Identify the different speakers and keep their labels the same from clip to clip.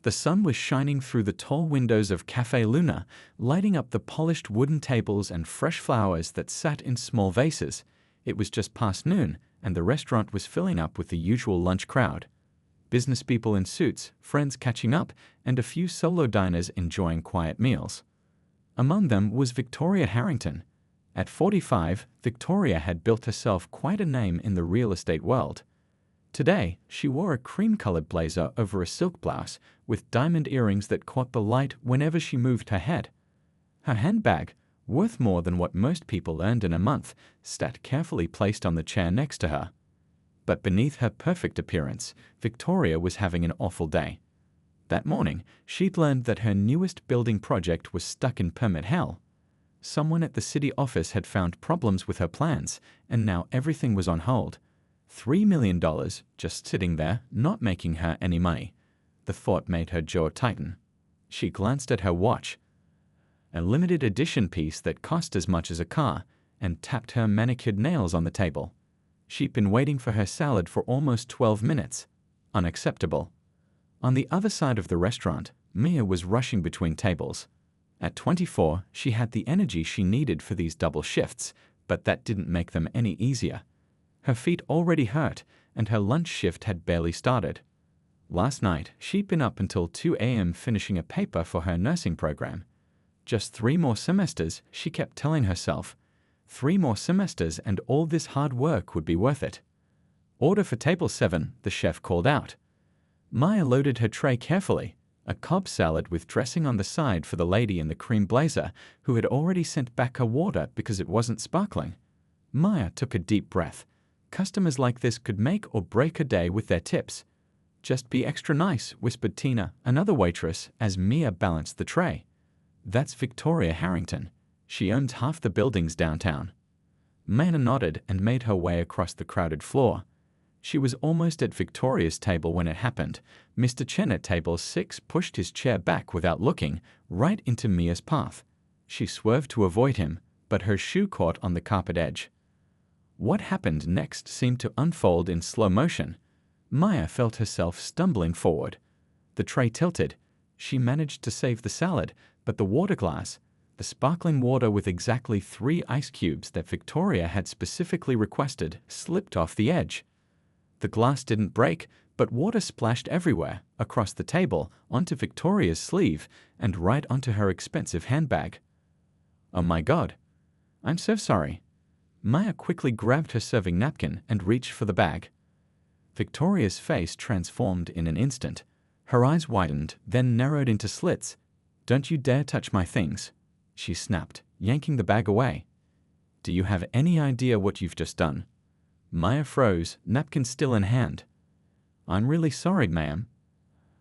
Speaker 1: The sun was shining through the tall windows of Café Luna, lighting up the polished wooden tables and fresh flowers that sat in small vases. It was just past noon, and the restaurant was filling up with the usual lunch crowd. Business people in suits, friends catching up, and a few solo diners enjoying quiet meals. Among them was Victoria Harrington. At 45, Victoria had built herself quite a name in the real estate world. Today, she wore a cream-colored blazer over a silk blouse with diamond earrings that caught the light whenever she moved her head. Her handbag, worth more than what most people earned in a month, sat carefully placed on the chair next to her. But beneath her perfect appearance, Victoria was having an awful day. That morning, she'd learned that her newest building project was stuck in permit hell. Someone at the city office had found problems with her plans, and now everything was on hold. $3 million just sitting there, not making her any money. The thought made her jaw tighten. She glanced at her watch, a limited edition piece that cost as much as a car, and tapped her manicured nails on the table. She'd been waiting for her salad for almost 12 minutes. Unacceptable. On the other side of the restaurant, Mia was rushing between tables. At 24, she had the energy she needed for these double shifts, but that didn't make them any easier. Her feet already hurt, and her lunch shift had barely started. Last night, she'd been up until 2 a.m. finishing a paper for her nursing program. Just 3 more semesters, she kept telling herself. 3 more semesters and all this hard work would be worth it. Order for table 7, the chef called out. Maya loaded her tray carefully, a Cobb salad with dressing on the side for the lady in the cream blazer who had already sent back her water because it wasn't sparkling. Maya took a deep breath. Customers like this could make or break a day with their tips. Just be extra nice, whispered Tina, another waitress, as Mia balanced the tray. That's Victoria Harrington. She owns half the buildings downtown. Maya nodded and made her way across the crowded floor. She was almost at Victoria's table when it happened. Mr. Chen at table 6 pushed his chair back without looking, right into Mia's path. She swerved to avoid him, but her shoe caught on the carpet edge. What happened next seemed to unfold in slow motion. Maya felt herself stumbling forward. The tray tilted. She managed to save the salad, but the water glass, the sparkling water with exactly 3 ice cubes that Victoria had specifically requested, slipped off the edge. The glass didn't break, but water splashed everywhere, across the table, onto Victoria's sleeve, and right onto her expensive handbag. Oh my God. I'm so sorry. Maya quickly grabbed her serving napkin and reached for the bag. Victoria's face transformed in an instant. Her eyes widened, then narrowed into slits. Don't you dare touch my things, she snapped, yanking the bag away. Do you have any idea what you've just done? Maya froze, napkin still in hand. I'm really sorry, ma'am.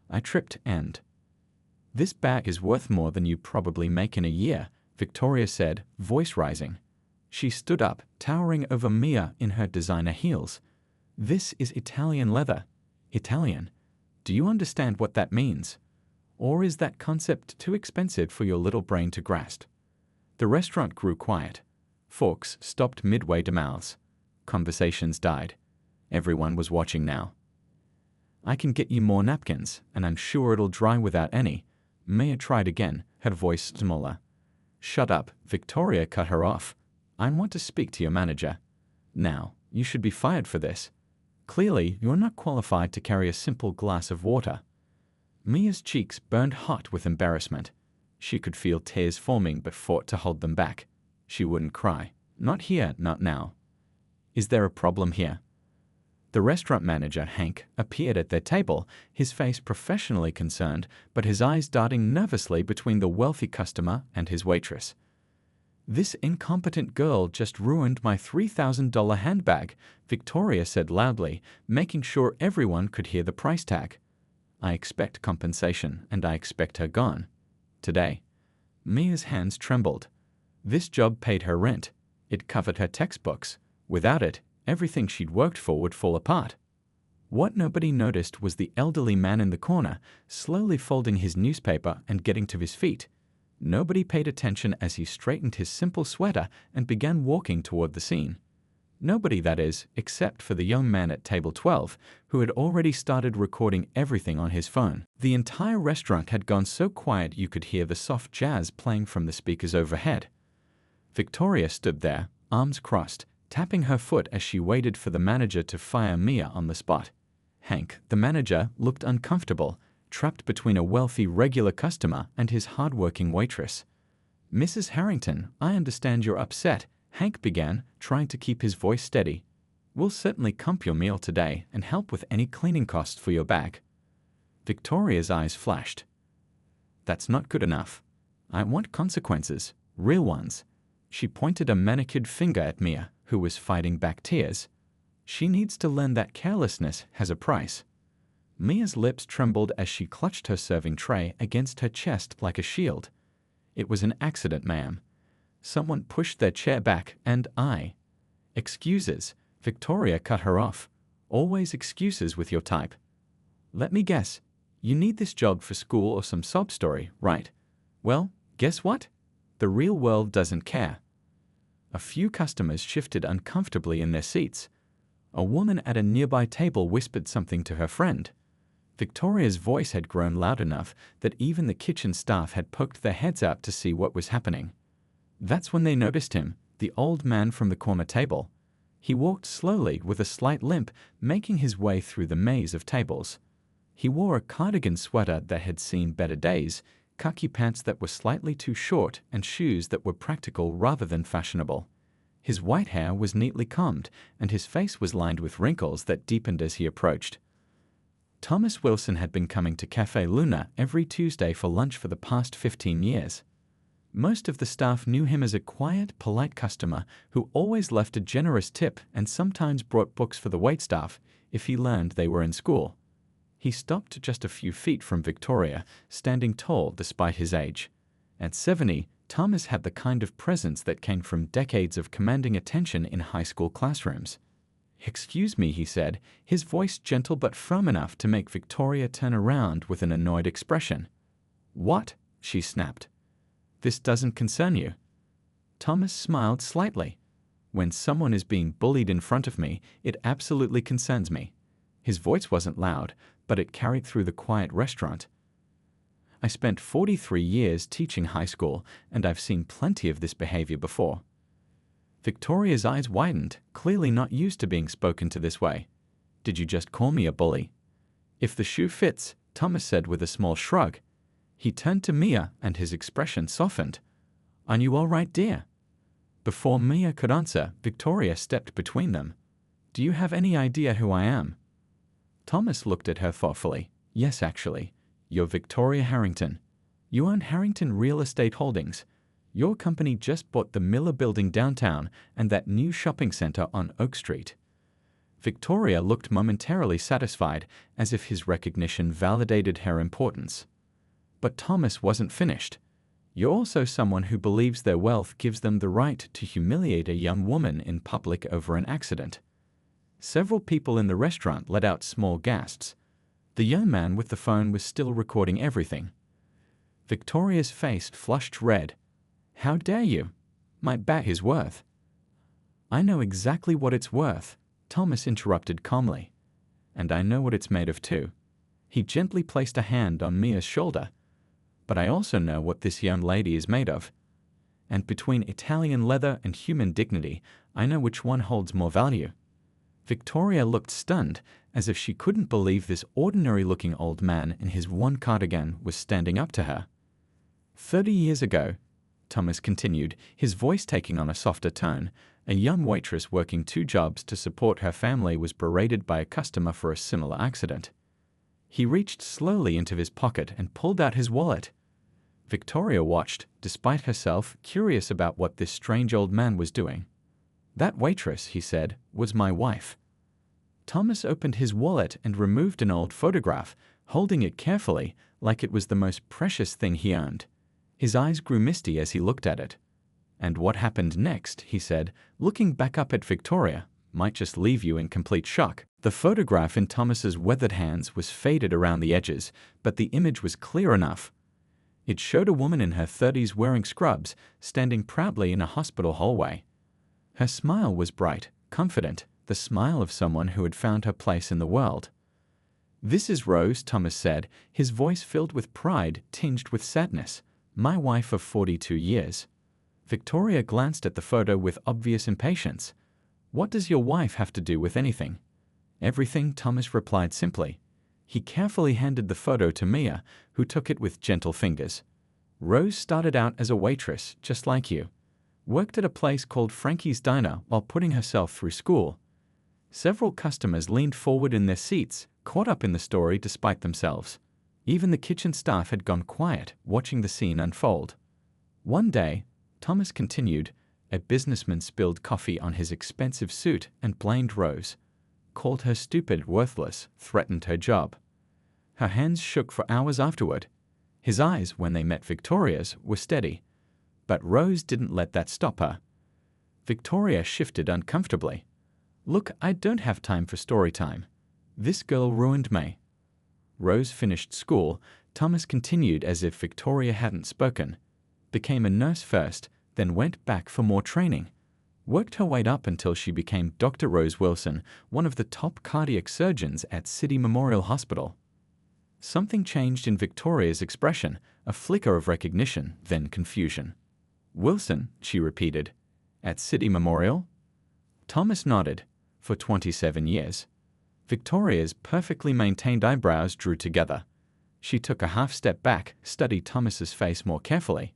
Speaker 1: I tripped and... This bag is worth more than you probably make in a year, Victoria said, voice rising. She stood up, towering over Mia in her designer heels. This is Italian leather. Italian. Do you understand what that means? Or is that concept too expensive for your little brain to grasp? The restaurant grew quiet. Forks stopped midway to mouths. Conversations died. Everyone was watching now. I can get you more napkins, and I'm sure it'll dry without any. Mia tried again, her voice smaller. Shut up, Victoria cut her off. I want to speak to your manager. Now, you should be fired for this. Clearly, you're not qualified to carry a simple glass of water. Mia's cheeks burned hot with embarrassment. She could feel tears forming but fought to hold them back. She wouldn't cry. Not here, not now. Is there a problem here? The restaurant manager, Hank, appeared at their table, his face professionally concerned, but his eyes darting nervously between the wealthy customer and his waitress. This incompetent girl just ruined my $3,000 handbag, Victoria said loudly, making sure everyone could hear the price tag. I expect compensation, and I expect her gone. Today. Mia's hands trembled. This job paid her rent. It covered her textbooks. Without it, everything she'd worked for would fall apart. What nobody noticed was the elderly man in the corner, slowly folding his newspaper and getting to his feet. Nobody paid attention as he straightened his simple sweater and began walking toward the scene. Nobody, that is, except for the young man at table 12, who had already started recording everything on his phone. The entire restaurant had gone so quiet you could hear the soft jazz playing from the speakers overhead. Victoria stood there, arms crossed, tapping her foot as she waited for the manager to fire Mia on the spot. Hank, the manager, looked uncomfortable, trapped between a wealthy regular customer and his hard-working waitress. "Mrs. Harrington, I understand you're upset," Hank began, trying to keep his voice steady. "We'll certainly comp your meal today and help with any cleaning costs for your bag." Victoria's eyes flashed. "That's not good enough. I want consequences, real ones." She pointed a manicured finger at Mia, who was fighting back tears. "She needs to learn that carelessness has a price." Mia's lips trembled as she clutched her serving tray against her chest like a shield. "It was an accident, ma'am. Someone pushed their chair back and I—" "Excuses," Victoria cut her off. "Always excuses with your type. Let me guess. You need this job for school or some sob story, right? Well, guess what? The real world doesn't care." A few customers shifted uncomfortably in their seats. A woman at a nearby table whispered something to her friend. Victoria's voice had grown loud enough that even the kitchen staff had poked their heads out to see what was happening. That's when they noticed him, the old man from the corner table. He walked slowly with a slight limp, making his way through the maze of tables. He wore a cardigan sweater that had seen better days, khaki pants that were slightly too short, and shoes that were practical rather than fashionable. His white hair was neatly combed, and his face was lined with wrinkles that deepened as he approached. Thomas Wilson had been coming to Café Luna every Tuesday for lunch for the past 15 years. Most of the staff knew him as a quiet, polite customer who always left a generous tip and sometimes brought books for the waitstaff if he learned they were in school. He stopped just a few feet from Victoria, standing tall despite his age. At 70, Thomas had the kind of presence that came from decades of commanding attention in high school classrooms. "Excuse me," he said, his voice gentle but firm enough to make Victoria turn around with an annoyed expression. "What?" she snapped. "This doesn't concern you." Thomas smiled slightly. "When someone is being bullied in front of me, it absolutely concerns me." His voice wasn't loud, but it carried through the quiet restaurant. "I spent 43 years teaching high school, and I've seen plenty of this behavior before." Victoria's eyes widened, clearly not used to being spoken to this way. "Did you just call me a bully?" "If the shoe fits," Thomas said with a small shrug. He turned to Mia, and his expression softened. "Are you all right, dear?" Before Mia could answer, Victoria stepped between them. "Do you have any idea who I am?" Thomas looked at her thoughtfully. "Yes, actually. You're Victoria Harrington. You own Harrington Real Estate Holdings. Your company just bought the Miller Building downtown and that new shopping center on Oak Street." Victoria looked momentarily satisfied, as if his recognition validated her importance. But Thomas wasn't finished. "You're also someone who believes their wealth gives them the right to humiliate a young woman in public over an accident." Several people in the restaurant let out small gasps. The young man with the phone was still recording everything. Victoria's face flushed red. "How dare you? My back is worth." "I know exactly what it's worth," Thomas interrupted calmly. "And I know what it's made of too." He gently placed a hand on Mia's shoulder. "But I also know what this young lady is made of. And between Italian leather and human dignity, I know which one holds more value." Victoria looked stunned, as if she couldn't believe this ordinary-looking old man in his one cardigan was standing up to her. 30 years ago," Thomas continued, his voice taking on a softer tone, "a young waitress working 2 jobs to support her family was berated by a customer for a similar accident." He reached slowly into his pocket and pulled out his wallet. Victoria watched, despite herself curious about what this strange old man was doing. "That waitress," he said, "was my wife." Thomas opened his wallet and removed an old photograph, holding it carefully, like it was the most precious thing he owned. His eyes grew misty as he looked at it. "And what happened next," he said, looking back up at Victoria, "might just leave you in complete shock." The photograph in Thomas's weathered hands was faded around the edges, but the image was clear enough. It showed a woman in her 30s wearing scrubs, standing proudly in a hospital hallway. Her smile was bright, confident, the smile of someone who had found her place in the world. "This is Rose," Thomas said, his voice filled with pride tinged with sadness. "My wife of 42 years. Victoria glanced at the photo with obvious impatience. "What does your wife have to do with anything?" "Everything," Thomas replied simply. He carefully handed the photo to Mia, who took it with gentle fingers. "Rose started out as a waitress, just like you. Worked at a place called Frankie's Diner while putting herself through school." Several customers leaned forward in their seats, caught up in the story despite themselves. Even the kitchen staff had gone quiet, watching the scene unfold. One day, Thomas continued, a businessman spilled coffee on his expensive suit and blamed Rose. Called her stupid, worthless, threatened her job. Her hands shook for hours afterward. His eyes, when they met Victoria's, were steady. But Rose didn't let that stop her. Victoria shifted uncomfortably. "Look, I don't have time for story time. This girl ruined me." Rose finished school, Thomas continued as if Victoria hadn't spoken. Became a nurse first, then went back for more training. Worked her way up until she became Dr. Rose Wilson, one of the top cardiac surgeons at City Memorial Hospital. Something changed in Victoria's expression, a flicker of recognition, then confusion. "Wilson," she repeated. "At City Memorial?" Thomas nodded. "For 27 years. Victoria's perfectly maintained eyebrows drew together. She took a half step back, studied Thomas's face more carefully.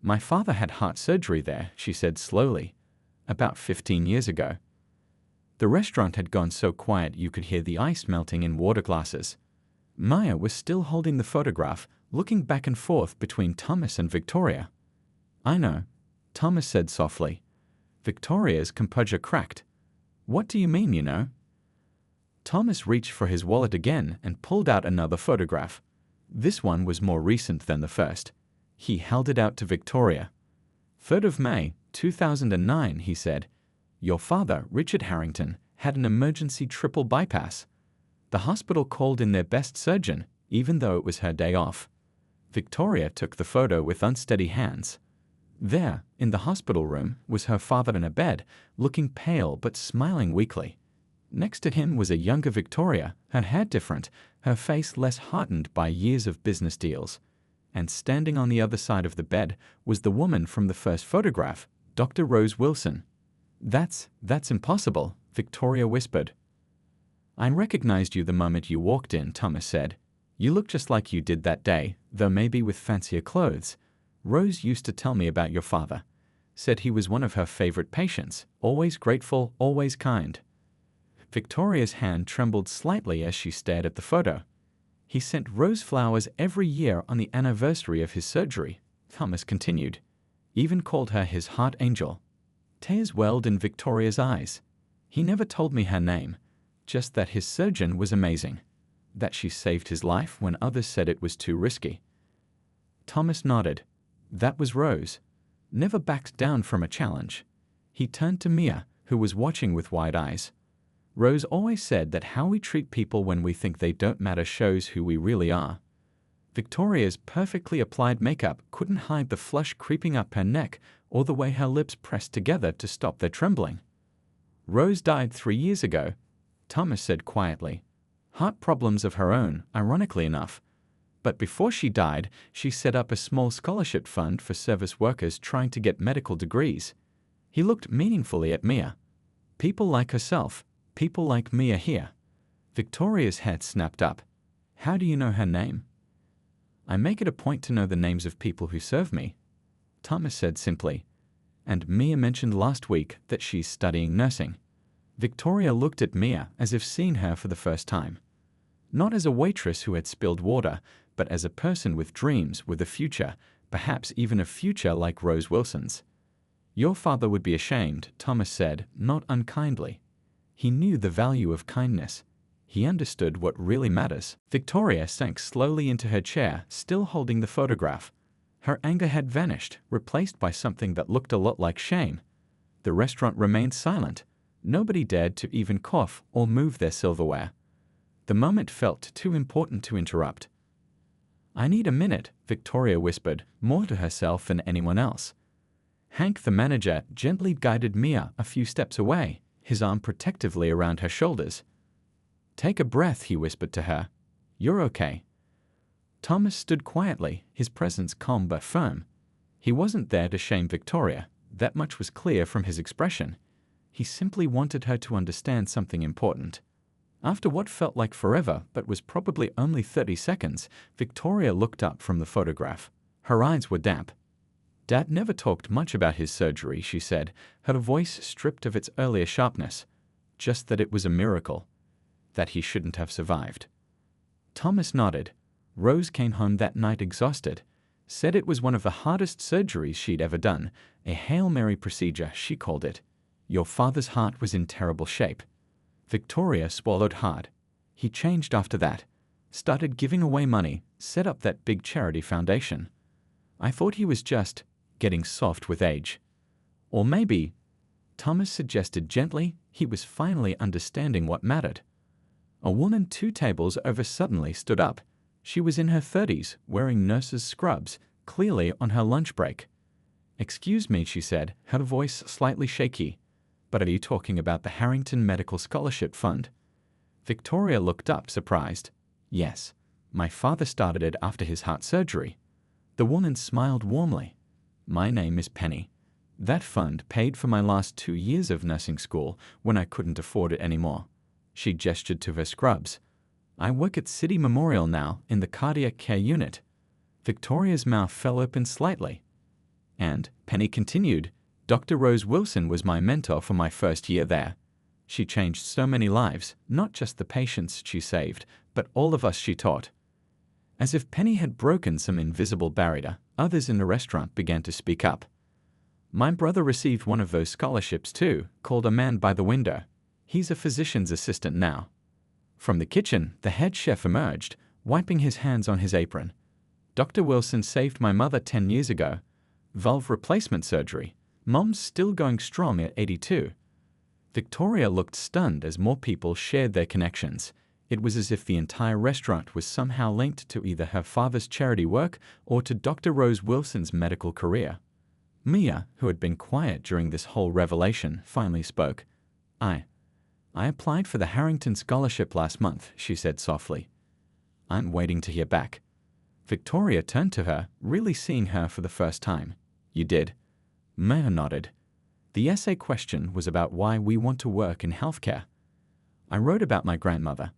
Speaker 1: "My father had heart surgery there," she said slowly. "About 15 years ago." The restaurant had gone so quiet you could hear the ice melting in water glasses. Maya was still holding the photograph, looking back and forth between Thomas and Victoria. "I know," Thomas said softly. Victoria's composure cracked. "What do you mean, you know?" Thomas reached for his wallet again and pulled out another photograph. This one was more recent than the first. He held it out to Victoria. "3rd of May, 2009, he said. "Your father, Richard Harrington, had an emergency triple bypass. The hospital called in their best surgeon, even though it was her day off." Victoria took the photo with unsteady hands. There, in the hospital room, was her father in a bed, looking pale but smiling weakly. Next to him was a younger Victoria, her hair different, her face less hardened by years of business deals. And standing on the other side of the bed was the woman from the first photograph, Dr. Rose Wilson. That's impossible," Victoria whispered. "I recognized you the moment you walked in," Thomas said. "You look just like you did that day, though maybe with fancier clothes. Rose used to tell me about your father. Said he was one of her favorite patients, always grateful, always kind." Victoria's hand trembled slightly as she stared at the photo. "He sent rose flowers every year on the anniversary of his surgery," Thomas continued. "Even called her his heart angel." Tears welled in Victoria's eyes. "He never told me her name, just that his surgeon was amazing. That she saved his life when others said it was too risky." Thomas nodded. That was Rose. Never backed down from a challenge. He turned to Mia, who was watching with wide eyes. "Rose always said that how we treat people when we think they don't matter shows who we really are." Victoria's perfectly applied makeup couldn't hide the flush creeping up her neck or the way her lips pressed together to stop their trembling. "Rose died 3 years ago," Thomas said quietly. "Heart problems of her own, ironically enough. But before she died, she set up a small scholarship fund for service workers trying to get medical degrees." He looked meaningfully at Mia. "People like herself, people like Mia here." Victoria's head snapped up. "How do you know her name?" "I make it a point to know the names of people who serve me," Thomas said simply. "And Mia mentioned last week that she's studying nursing." Victoria looked at Mia as if seeing her for the first time. Not as a waitress who had spilled water, but as a person with dreams, with a future, perhaps even a future like Rose Wilson's. "Your father would be ashamed," Thomas said, not unkindly. He knew the value of kindness. He understood what really matters. Victoria sank slowly into her chair, still holding the photograph. Her anger had vanished, replaced by something that looked a lot like shame. The restaurant remained silent. Nobody dared to even cough or move their silverware. The moment felt too important to interrupt. "I need a minute," Victoria whispered, more to herself than anyone else. Hank, the manager, gently guided Mia a few steps away, his arm protectively around her shoulders. "Take a breath," he whispered to her. "You're okay." Thomas stood quietly, his presence calm but firm. He wasn't there to shame Victoria. That much was clear from his expression. He simply wanted her to understand something important. After what felt like forever, but was probably only 30 seconds, Victoria looked up from the photograph. Her eyes were damp. "Dad never talked much about his surgery," she said, her voice stripped of its earlier sharpness. "Just that it was a miracle. That he shouldn't have survived." Thomas nodded. Rose came home that night exhausted. Said it was one of the hardest surgeries she'd ever done. A Hail Mary procedure, she called it. Your father's heart was in terrible shape. Victoria swallowed hard. He changed after that. Started giving away money, set up that big charity foundation. I thought he was just getting soft with age. Or maybe, Thomas suggested gently, he was finally understanding what mattered. A woman 2 tables over suddenly stood up. She was in her 30s, wearing nurse's scrubs, clearly on her lunch break. "Excuse me," she said, her voice slightly shaky, "but are you talking about the Harrington Medical Scholarship Fund?" Victoria looked up, surprised. "Yes. My father started it after his heart surgery." The woman smiled warmly. "My name is Penny. That fund paid for my last 2 years of nursing school when I couldn't afford it anymore." She gestured to her scrubs. "I work at City Memorial now in the cardiac care unit." Victoria's mouth fell open slightly. "And," Penny continued, "Dr. Rose Wilson was my mentor for my first year there. She changed so many lives, not just the patients she saved, but all of us she taught." As if Penny had broken some invisible barrier, others in the restaurant began to speak up. "My brother received one of those scholarships too," called a man by the window. "He's a physician's assistant now." From the kitchen, the head chef emerged, wiping his hands on his apron. "Dr. Wilson saved my mother 10 years ago. Valve replacement surgery. Mom's still going strong at 82. Victoria looked stunned as more people shared their connections. It was as if the entire restaurant was somehow linked to either her father's charity work or to Dr. Rose Wilson's medical career. Mia, who had been quiet during this whole revelation, finally spoke. I applied for the Harrington Scholarship last month," she said softly. "I'm waiting to hear back." Victoria turned to her, really seeing her for the first time. "You did?" Mia nodded. "The essay question was about why we want to work in healthcare. I wrote about my grandmother.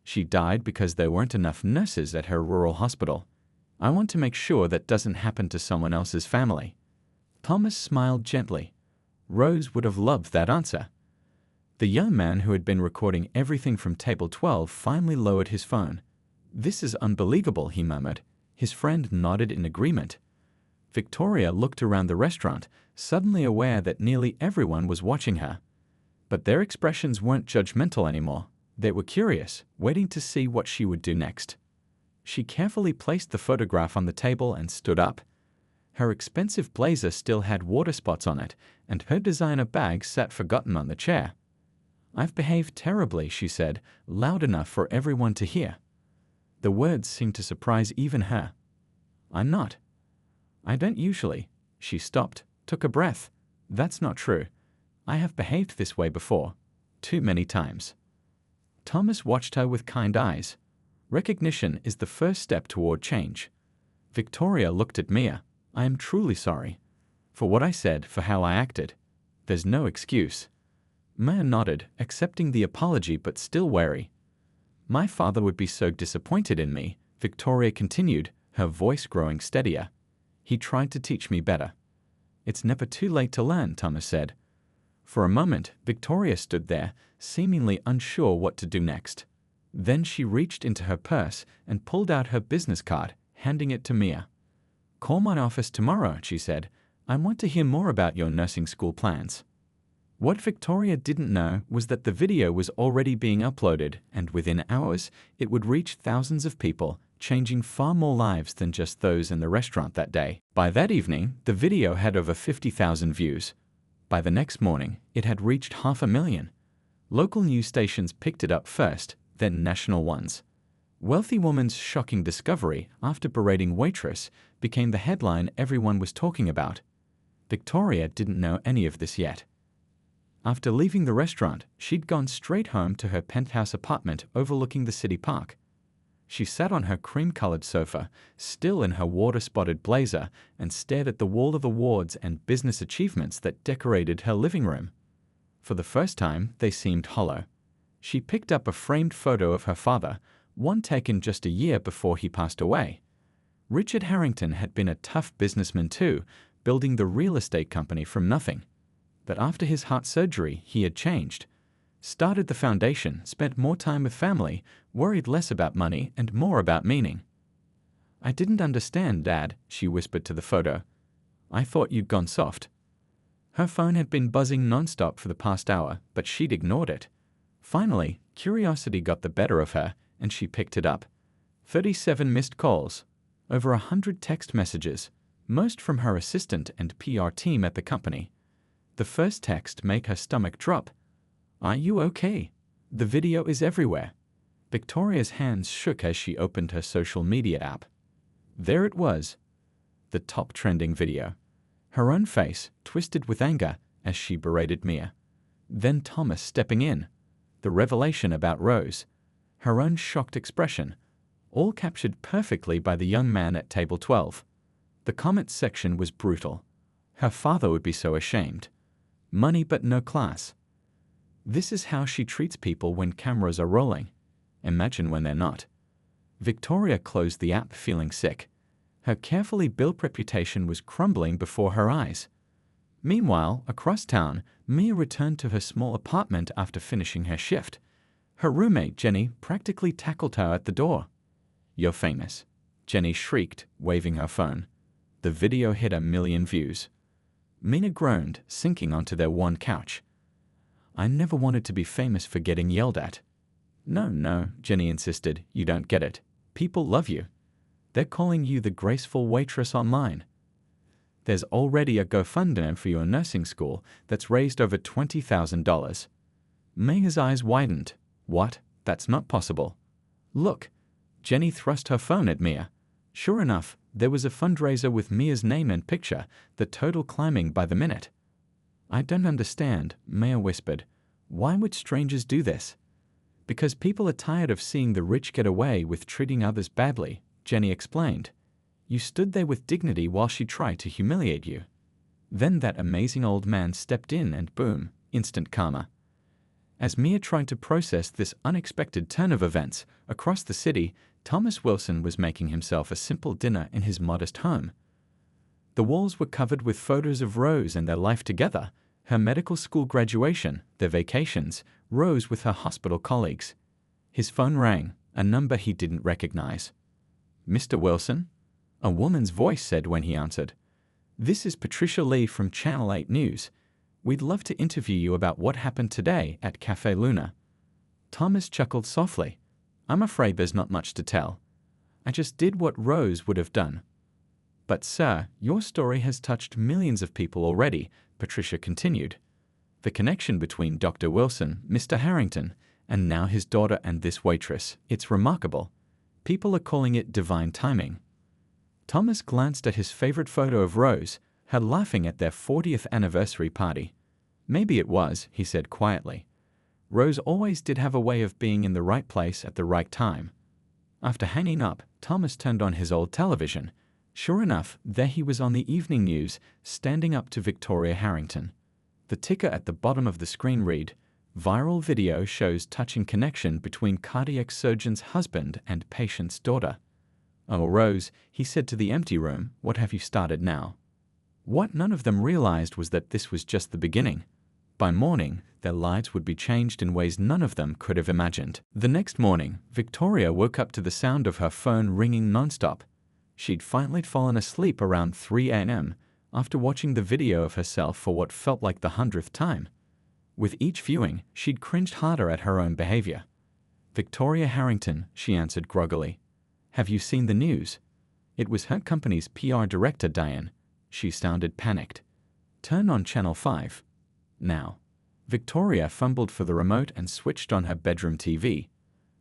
Speaker 1: She died because there weren't enough nurses at her rural hospital. I want to make sure that doesn't happen to someone else's family." Thomas smiled gently. Rose would have loved that answer. The young man who had been recording everything from table 12 finally lowered his phone. "This is unbelievable," he murmured. His friend nodded in agreement. Victoria looked around the restaurant, suddenly aware that nearly everyone was watching her. But their expressions weren't judgmental anymore. They were curious, waiting to see what she would do next. She carefully placed the photograph on the table and stood up. Her expensive blazer still had water spots on it, and her designer bag sat forgotten on the chair. "I've behaved terribly," she said, loud enough for everyone to hear. The words seemed to surprise even her. "I'm not. I don't usually." She stopped, took a breath. "That's not true. I have behaved this way before. Too many times." Thomas watched her with kind eyes. Recognition is the first step toward change. Victoria looked at Mia. "I am truly sorry. For what I said, for how I acted. There's no excuse." Mia nodded, accepting the apology but still wary. "My father would be so disappointed in me," Victoria continued, her voice growing steadier. "He tried to teach me better." "It's never too late to learn," Thomas said. For a moment, Victoria stood there, seemingly unsure what to do next. Then she reached into her purse and pulled out her business card, handing it to Mia. "Call my office tomorrow," she said. "I want to hear more about your nursing school plans." What Victoria didn't know was that the video was already being uploaded, and within hours, it would reach thousands of people, changing far more lives than just those in the restaurant that day. By that evening, the video had over 50,000 views. By the next morning, it had reached 500,000. Local news stations picked it up first, then national ones. "Wealthy woman's shocking discovery after berating waitress" became the headline everyone was talking about. Victoria didn't know any of this yet. After leaving the restaurant, she'd gone straight home to her penthouse apartment overlooking the city park. She sat on her cream-colored sofa, still in her water-spotted blazer, and stared at the wall of awards and business achievements that decorated her living room. For the first time, they seemed hollow. She picked up a framed photo of her father, one taken just a year before he passed away. Richard Harrington had been a tough businessman too, building the real estate company from nothing. But after his heart surgery, he had changed. Started the foundation, spent more time with family, worried less about money and more about meaning. "I didn't understand, Dad," she whispered to the photo. "I thought you'd gone soft." Her phone had been buzzing nonstop for the past hour, but she'd ignored it. Finally, curiosity got the better of her, and she picked it up. 37 missed calls, over 100 text messages, most from her assistant and PR team at the company. The first text made her stomach drop. "Are you okay? The video is everywhere." Victoria's hands shook as she opened her social media app. There it was, the top trending video. Her own face twisted with anger as she berated Mia. Then Thomas stepping in. The revelation about Rose. Her own shocked expression. All captured perfectly by the young man at table 12. The comments section was brutal. Her father would be so ashamed. Money but no class. This is how she treats people when cameras are rolling. Imagine when they're not. Victoria closed the app feeling sick. Her carefully built reputation was crumbling before her eyes. Meanwhile, across town, Mia returned to her small apartment after finishing her shift. Her roommate, Jenny, practically tackled her at the door. "You're famous," Jenny shrieked, waving her phone. The video hit 1 million views. Mina groaned, sinking onto their worn couch. "I never wanted to be famous for getting yelled at." No, Jenny insisted. "You don't get it. People love you. They're calling you the graceful waitress online. There's already a GoFundMe for your nursing school that's raised over $20,000. Mia's eyes widened. "What? That's not possible." "Look." Jenny thrust her phone at Mia. Sure enough, there was a fundraiser with Mia's name and picture, the total climbing by the minute. "I don't understand," Mia whispered. "Why would strangers do this?" "Because people are tired of seeing the rich get away with treating others badly," Jenny explained. "You stood there with dignity while she tried to humiliate you." Then that amazing old man stepped in and boom, instant karma. As Mia tried to process this unexpected turn of events, across the city, Thomas Wilson was making himself a simple dinner in his modest home. The walls were covered with photos of Rose and their life together, her medical school graduation, their vacations, Rose with her hospital colleagues. His phone rang, a number he didn't recognize. "Mr. Wilson?" A woman's voice said when he answered. "This is Patricia Lee from Channel 8 News. We'd love to interview you about what happened today at Cafe Luna." Thomas chuckled softly. "I'm afraid there's not much to tell. I just did what Rose would have done." "But sir, your story has touched millions of people already," Patricia continued. "The connection between Dr. Wilson, Mr. Harrington, and now his daughter and this waitress, it's remarkable. People are calling it divine timing." Thomas glanced at his favorite photo of Rose, her laughing at their 40th anniversary party. "Maybe it was," he said quietly. "Rose always did have a way of being in the right place at the right time." After hanging up, Thomas turned on his old television. Sure enough, there he was on the evening news, standing up to Victoria Harrington. The ticker at the bottom of the screen read, "Viral video shows touching connection between cardiac surgeon's husband and patient's daughter." "Oh, Rose," he said to the empty room, "what have you started now?" What none of them realized was that this was just the beginning. By morning, their lives would be changed in ways none of them could have imagined. The next morning, Victoria woke up to the sound of her phone ringing nonstop. She'd finally fallen asleep around 3 a.m. after watching the video of herself for what felt like the 100th time. With each viewing, she'd cringed harder at her own behavior. "Victoria Harrington," she answered groggily. "Have you seen the news?" It was her company's PR director, Diane. She sounded panicked. "Turn on Channel 5. Now." Victoria fumbled for the remote and switched on her bedroom TV.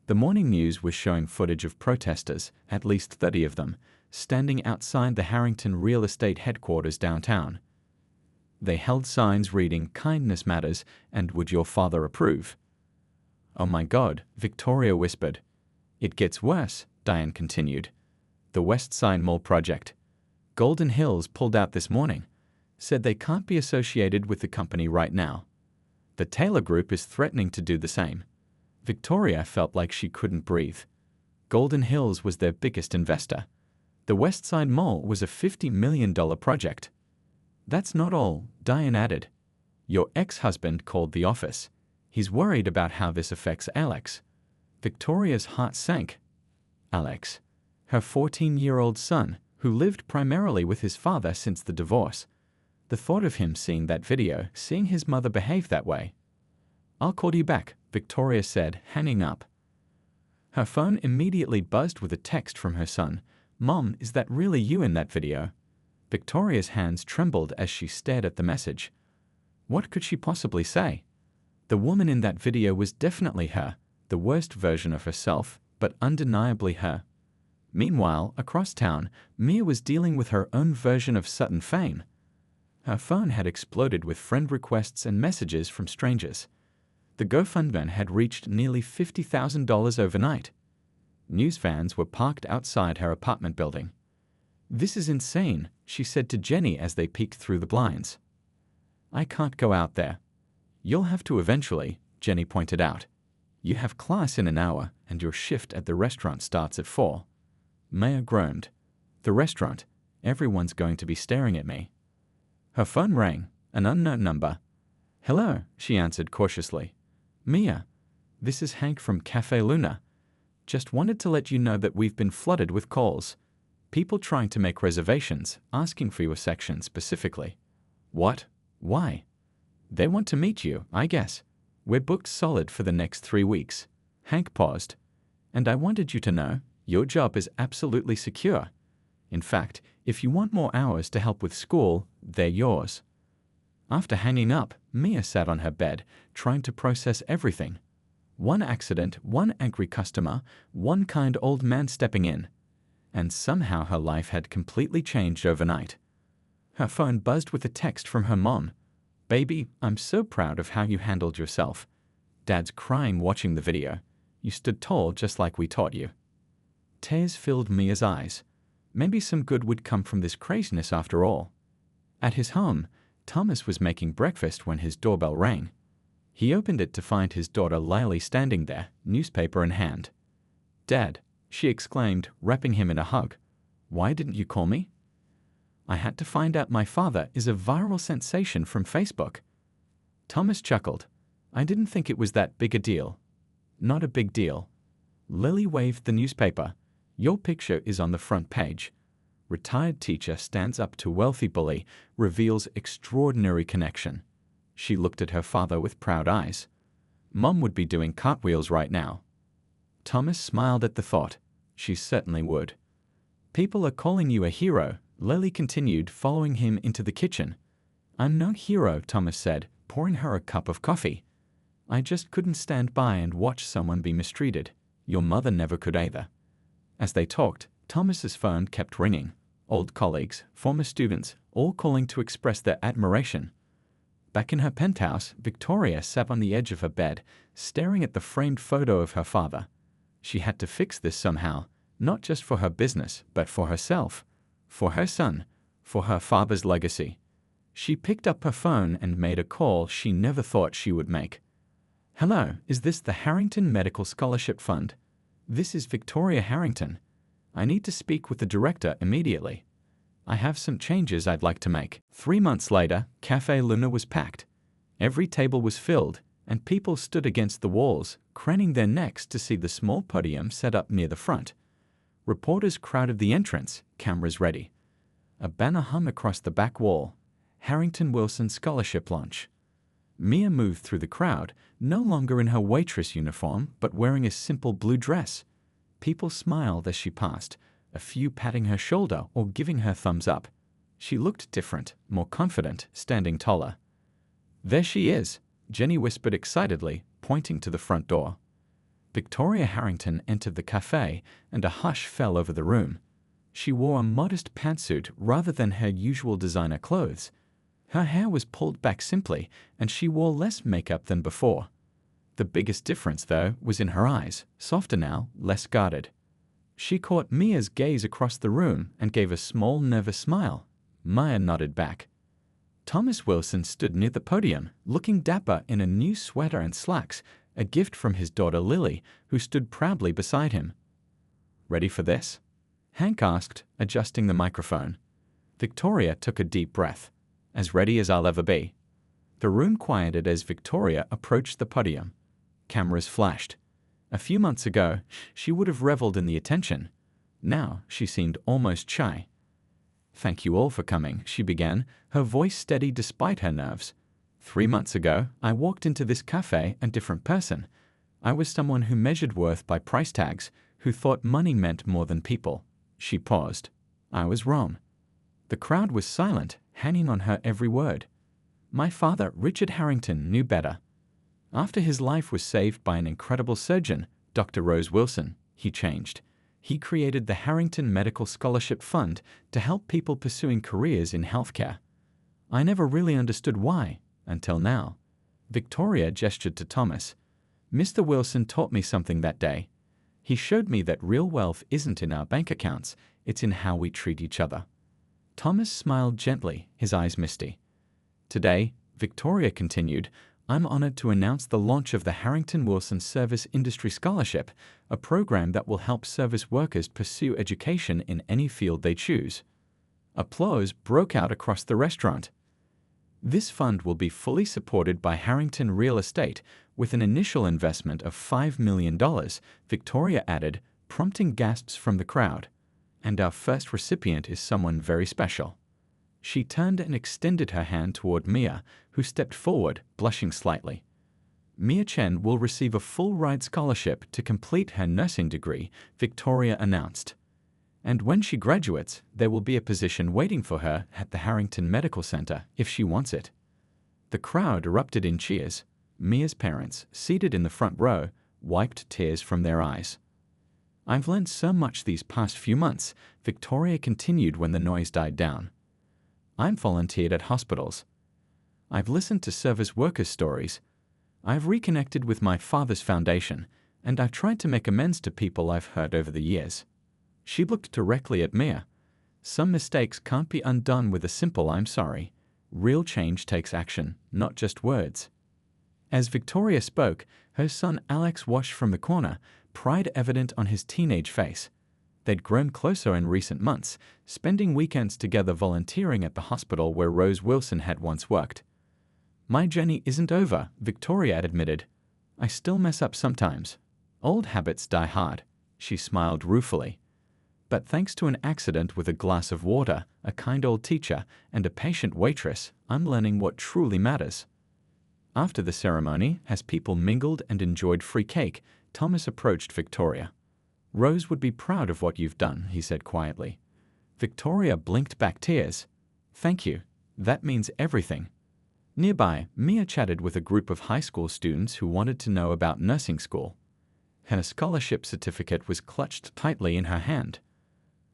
Speaker 1: The morning news was showing footage of protesters, at least 30 of them, standing outside the Harrington real estate headquarters downtown. They held signs reading "Kindness Matters" and "Would Your Father Approve?" "Oh my God," Victoria whispered. "It gets worse," Diane continued. "The West Side Mall project. Golden Hills pulled out this morning. Said they can't be associated with the company right now. The Taylor Group is threatening to do the same." Victoria felt like she couldn't breathe. Golden Hills was their biggest investor. The West Side Mall was a $50 million project. "That's not all," Diane added. "Your ex-husband called the office. He's worried about how this affects Alex." Victoria's heart sank. Alex, her 14-year-old son, who lived primarily with his father since the divorce. The thought of him seeing that video, seeing his mother behave that way. "I'll call you back," Victoria said, hanging up. Her phone immediately buzzed with a text from her son. "Mom, is that really you in that video?" Victoria's hands trembled as she stared at the message. What could she possibly say? The woman in that video was definitely her, the worst version of herself, but undeniably her. Meanwhile, across town, Mia was dealing with her own version of Sutton fame. Her phone had exploded with friend requests and messages from strangers. The GoFundMe had reached nearly $50,000 overnight. News vans were parked outside her apartment building. "This is insane," she said to Jenny as they peeked through the blinds. "I can't go out there." "You'll have to eventually," Jenny pointed out. "You have class in an hour, and your shift at the restaurant starts at 4. Maya groaned. "The restaurant. Everyone's going to be staring at me." Her phone rang, an unknown number. "Hello," she answered cautiously. "Mia, this is Hank from Cafe Luna. Just wanted to let you know that we've been flooded with calls. People trying to make reservations, asking for your section specifically." "What? Why?" "They want to meet you, I guess. We're booked solid for the next 3 weeks." Hank paused. "And I wanted you to know, your job is absolutely secure. In fact, if you want more hours to help with school, they're yours." After hanging up, Mia sat on her bed, trying to process everything. One accident, one angry customer, one kind old man stepping in. And somehow her life had completely changed overnight. Her phone buzzed with a text from her mom. "Baby, I'm so proud of how you handled yourself. Dad's crying watching the video. You stood tall just like we taught you." Tears filled Mia's eyes. Maybe some good would come from this craziness after all. At his home, Thomas was making breakfast when his doorbell rang. He opened it to find his daughter Lily standing there, newspaper in hand. "Dad," she exclaimed, wrapping him in a hug. "Why didn't you call me?" "I had to find out my father is a viral sensation from Facebook." Thomas chuckled. "I didn't think it was that big a deal." "Not a big deal." Lily waved the newspaper. "Your picture is on the front page. Retired teacher stands up to wealthy bully, reveals extraordinary connection." She looked at her father with proud eyes. "Mom would be doing cartwheels right now." Thomas smiled at the thought. She certainly would. "People are calling you a hero," Lily continued, following him into the kitchen. "I'm no hero," Thomas said, pouring her a cup of coffee. "I just couldn't stand by and watch someone be mistreated. Your mother never could either." As they talked, Thomas's phone kept ringing. Old colleagues, former students, all calling to express their admiration. Back in her penthouse, Victoria sat on the edge of her bed, staring at the framed photo of her father. She had to fix this somehow, not just for her business, but for herself, for her son, for her father's legacy. She picked up her phone and made a call she never thought she would make. "Hello, is this the Harrington Medical Scholarship Fund? This is Victoria Harrington. I need to speak with the director immediately. I have some changes I'd like to make." 3 months later, Cafe Luna was packed. Every table was filled, and people stood against the walls, craning their necks to see the small podium set up near the front. Reporters crowded the entrance, cameras ready. A banner hung across the back wall. Harrington Wilson Scholarship Launch. Mia moved through the crowd, no longer in her waitress uniform, but wearing a simple blue dress. People smiled as she passed, a few patting her shoulder or giving her thumbs up. She looked different, more confident, standing taller. "There she is," Jenny whispered excitedly, pointing to the front door. Victoria Harrington entered the cafe, and a hush fell over the room. She wore a modest pantsuit rather than her usual designer clothes. Her hair was pulled back simply, and she wore less makeup than before. The biggest difference, though, was in her eyes, softer now, less guarded. She caught Mia's gaze across the room and gave a small, nervous smile. Mia nodded back. Thomas Wilson stood near the podium, looking dapper in a new sweater and slacks, a gift from his daughter Lily, who stood proudly beside him. "Ready for this?" Hank asked, adjusting the microphone. Victoria took a deep breath. "As ready as I'll ever be." The room quieted as Victoria approached the podium. Cameras flashed. A few months ago, she would have reveled in the attention. Now she seemed almost shy. "Thank you all for coming," she began, her voice steady despite her nerves. 3 months ago, I walked into this cafe a different person. I was someone who measured worth by price tags, who thought money meant more than people." She paused. "I was wrong." The crowd was silent, hanging on her every word. My father, Richard Harrington, knew better. After his life was saved by an incredible surgeon, Dr. Rose Wilson, he changed. He created the Harrington Medical Scholarship Fund to help people pursuing careers in healthcare. I never really understood why, until now. Victoria gestured to Thomas. "Mr. Wilson taught me something that day. He showed me that real wealth isn't in our bank accounts, it's in how we treat each other." Thomas smiled gently, his eyes misty. "Today," Victoria continued, "I'm honored to announce the launch of the Harrington Wilson Service Industry Scholarship, a program that will help service workers pursue education in any field they choose." Applause broke out across the restaurant. "This fund will be fully supported by Harrington Real Estate with an initial investment of $5 million, Victoria added, prompting gasps from the crowd. "And our first recipient is someone very special." She turned and extended her hand toward Mia, who stepped forward, blushing slightly. "Mia Chen will receive a full-ride scholarship to complete her nursing degree," Victoria announced. "And when she graduates, there will be a position waiting for her at the Harrington Medical Center if she wants it." The crowd erupted in cheers. Mia's parents, seated in the front row, wiped tears from their eyes. "I've learned so much these past few months," Victoria continued when the noise died down. "I've volunteered at hospitals. I've listened to service workers' stories. I've reconnected with my father's foundation, and I've tried to make amends to people I've hurt over the years." She looked directly at Mia. "Some mistakes can't be undone with a simple 'I'm sorry.' Real change takes action, not just words." As Victoria spoke, her son Alex watched from the corner, pride evident on his teenage face. They'd grown closer in recent months, spending weekends together volunteering at the hospital where Rose Wilson had once worked. "My journey isn't over," Victoria admitted. "I still mess up sometimes. Old habits die hard." She smiled ruefully. "But thanks to an accident with a glass of water, a kind old teacher, and a patient waitress, I'm learning what truly matters." After the ceremony, as people mingled and enjoyed free cake, Thomas approached Victoria. "Rose would be proud of what you've done," he said quietly. Victoria blinked back tears. "Thank you. That means everything." Nearby, Mia chatted with a group of high school students who wanted to know about nursing school. Her scholarship certificate was clutched tightly in her hand.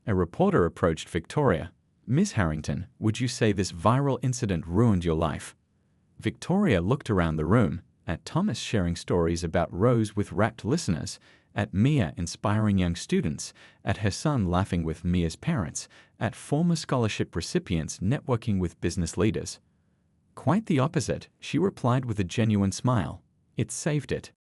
Speaker 1: A reporter approached Victoria. "Miss Harrington, would you say this viral incident ruined your life?" Victoria looked around the room, at Thomas sharing stories about Rose with rapt listeners, at Mia inspiring young students, at her son laughing with Mia's parents, at former scholarship recipients networking with business leaders. "Quite the opposite," she replied with a genuine smile. "It saved it."